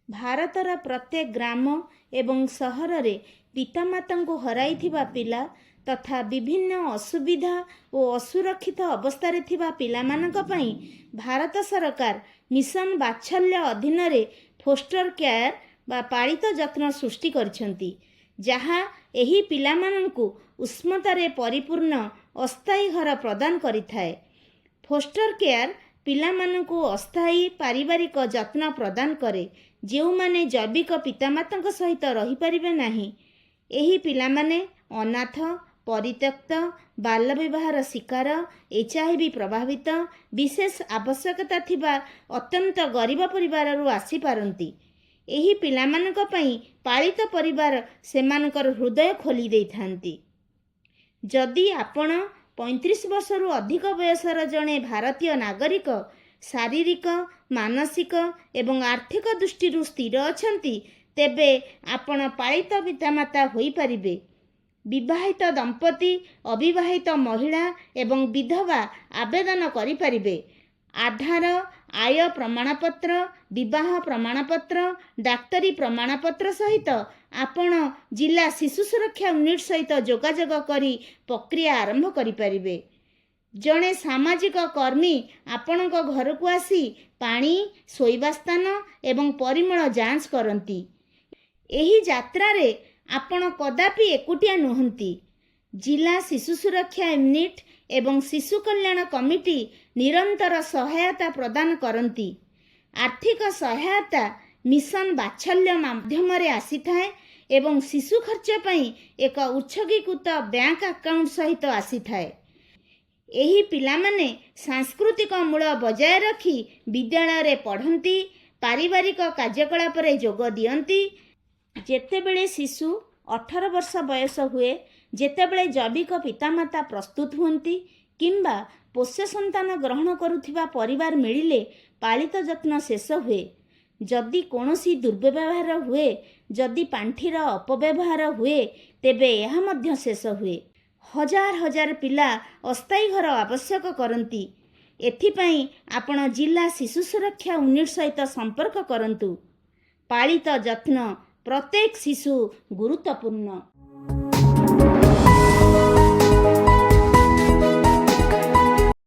ଭାରତର ପ୍ରତ୍ୟେକ ଗ୍ରାମ ଏବଂ ସହରରେ ପିତାମାତାଙ୍କୁ ହରାଇଥିବା ପିଲା ତଥା ବିଭିନ୍ନ ଅସୁବିଧା ଓ ଅସୁରକ୍ଷିତ ଅବସ୍ଥାରେ ଥିବା ପିଲାମାନଙ୍କ ପାଇଁ ଭାରତ ସରକାର ମିଶନ ବାତ୍ସଲ୍ୟ ଅଧୀନରେ ଫୋଷ୍ଟର କେୟାର ବା ପାଳିତ ଯତ୍ନ ସୃଷ୍ଟି କରିଛନ୍ତି, ଯାହା ଏହି ପିଲାମାନଙ୍କୁ ଉଷ୍ମତାରେ ପରିପୂର୍ଣ୍ଣ ଅସ୍ଥାୟୀ ଘର ପ୍ରଦାନ କରିଥାଏ। ଫୋଷ୍ଟର କେୟାର ପିଲାମାନଙ୍କୁ ଅସ୍ଥାୟୀ ପାରିବାରିକ ଯତ୍ନ ପ୍ରଦାନ କରେ, ଯେଉଁମାନେ ଜୈବିକ ପିତାମାତାଙ୍କ ସହିତ ରହିପାରିବେ ନାହିଁ। ଏହି ପିଲାମାନେ ଅନାଥ, ପରିତ୍ୟକ୍ତ, ବାଲ୍ୟବିବାହର ଶିକାର, HIV ପ୍ରଭାବିତ, ବିଶେଷ ଆବଶ୍ୟକତା ଥିବା ଅତ୍ୟନ୍ତ ଗରିବ ପରିବାରରୁ ଆସିପାରନ୍ତି। ଏହି ପିଲାମାନଙ୍କ ପାଇଁ ପାଳିତ ପରିବାର ସେମାନଙ୍କର ହୃଦୟ ଖୋଲି ଦେଇଥାନ୍ତି। ଯଦି ଆପଣ 35 ବର୍ଷରୁ ଅଧିକ ବୟସର ଜଣେ ଭାରତୀୟ ନାଗରିକ, ଶାରୀରିକ, ମାନସିକ ଏବଂ ଆର୍ଥିକ ଦୃଷ୍ଟିରୁ ସ୍ଥିର ଅଛନ୍ତି, ତେବେ ଆପଣ ପାଳିତ ପିତାମାତା ହୋଇପାରିବେ। ବିବାହିତ ଦମ୍ପତି, ଅବିବାହିତ ମହିଳା ଏବଂ ବିଧବା ଆବେଦନ କରିପାରିବେ। ଆଧାର, ଆୟ ପ୍ରମାଣପତ୍ର, ବିବାହ ପ୍ରମାଣପତ୍ର, ଡାକ୍ତରୀ ପ୍ରମାଣପତ୍ର ସହିତ ଆପଣ ଜିଲ୍ଲା ଶିଶୁ ସୁରକ୍ଷା ୟୁନିଟ୍ ସହିତ ଯୋଗାଯୋଗ କରି ପ୍ରକ୍ରିୟା ଆରମ୍ଭ କରିପାରିବେ। ଜଣେ ସାମାଜିକ କର୍ମୀ ଆପଣଙ୍କ ଘରକୁ ଆସି ପାଣି, ଶୋଇବା ସ୍ଥାନ ଏବଂ ପରିମଳ ଯାଞ୍ଚ କରନ୍ତି। ଏହି ଯାତ୍ରାରେ ଆପଣ କଦାପି ଏକୁଟିଆ ନୁହନ୍ତି। ଜିଲ୍ଲା ଶିଶୁ ସୁରକ୍ଷା ୟୁନିଟ୍ ଏବଂ ଶିଶୁ କଲ୍ୟାଣ କମିଟି ନିରନ୍ତର ସହାୟତା ପ୍ରଦାନ କରନ୍ତି। ଆର୍ଥିକ ସହାୟତା ମିଶନ ବାତ୍ସଲ୍ୟ ମାଧ୍ୟମରେ ଆସିଥାଏ ଏବଂ ଶିଶୁ ଖର୍ଚ୍ଚ ପାଇଁ ଏକ ଉତ୍ସର୍ଗୀକୃତ ବ୍ୟାଙ୍କ ଆକାଉଣ୍ଟ ସହିତ ଆସିଥାଏ। ଏହି ପିଲାମାନେ ସାଂସ୍କୃତିକ ମୂଳ ବଜାୟ ରଖି ବିଦ୍ୟାଳୟରେ ପଢ଼ନ୍ତି, ପାରିବାରିକ କାର୍ଯ୍ୟକଳାପରେ ଯୋଗ ଦିଅନ୍ତି। ଯେତେବେଳେ ଶିଶୁ 18 ବର୍ଷ ବୟସ ହୁଏ, ଯେତେବେଳେ ଜୈବିକ ପିତାମାତା ପ୍ରସ୍ତୁତ ହୁଅନ୍ତି କିମ୍ବା ପୋଷ୍ୟ ସନ୍ତାନ ଗ୍ରହଣ କରୁଥିବା ପରିବାର ମିଳିଲେ ପାଳିତ ଯତ୍ନ ଶେଷ ହୁଏ। ଯଦି କୌଣସି ଦୁର୍ବ୍ୟବହାର ହୁଏ, ଯଦି ପାଣ୍ଠିର ଅପବ୍ୟବହାର ହୁଏ, ତେବେ ଏହା ମଧ୍ୟ ଶେଷ ହୁଏ। ହଜାର ହଜାର ପିଲା ଅସ୍ଥାୟୀ ଘର ଆବଶ୍ୟକ କରନ୍ତି। ଏଥିପାଇଁ ଆପଣ ଜିଲ୍ଲା ଶିଶୁ ସୁରକ୍ଷା ୟୁନିଟ୍ ସହିତ ସମ୍ପର୍କ କରନ୍ତୁ। ପାଳିତ ଯତ୍ନ ପ୍ରତ୍ୟେକ ଶିଶୁ ଗୁରୁତ୍ୱପୂର୍ଣ୍ଣ।